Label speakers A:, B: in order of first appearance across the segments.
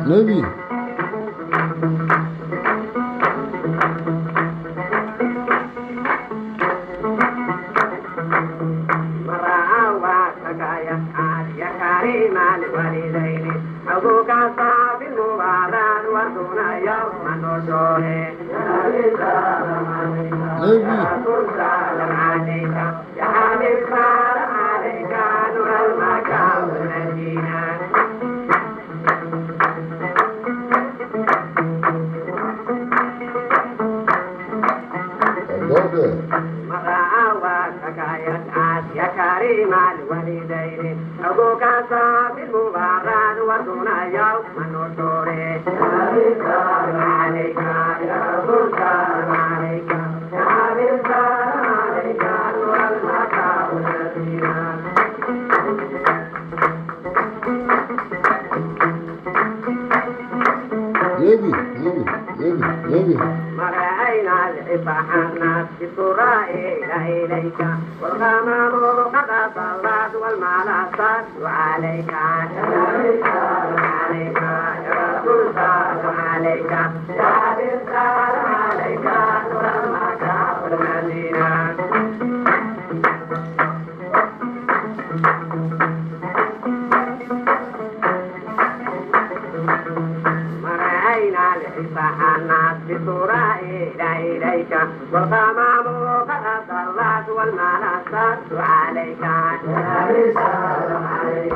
A: نبي
B: يا كريم الوالدين حقوق أصحاب المبادرة وارثنا يوم النشور يا سلام عليك يا حبيب سلام عليك نور المكان والمدينة يا كريم الوالدين أبوك صاحب المبارك وارثنا يوم النشور سلام عليك يا سلام عليك يا حبيب سلام عليك نور المكة والمدينة
A: يبي
B: مرأينا الإبحانات بسرائيل إليك والغمام قد صلت والملاسات وعليك سلام عليك يا رسول سلام عليك يا حبيب سلام عليك نور المكة والمدينة الناس بسرائيل إليك والغمام قد صلت والملاسات عليك سلام عليك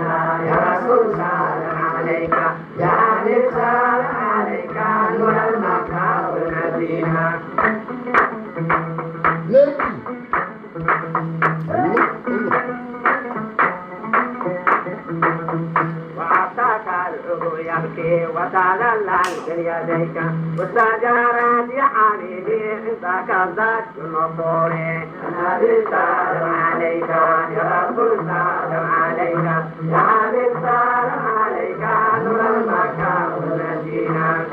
B: يا رسول سلام عليك يا حبيب سلام عليك نور المكة والمدينة يبكي وتذلل بيديك والسجارات يا حبيبي انت كذبت النصور سلام عليك يا رسول سلام عليك يا حبيب سلام عليك نور المكة والمدينة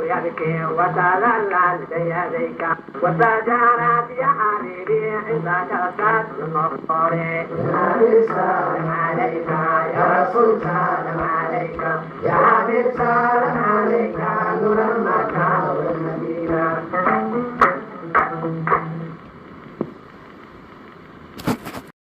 B: يبكي وتذلل بيديك والسجارات يا حبيبي عندك رشاد النصور سلام عليك يا رسول سلام عليك يا حبيب سلام عليك نور المكة والمدينة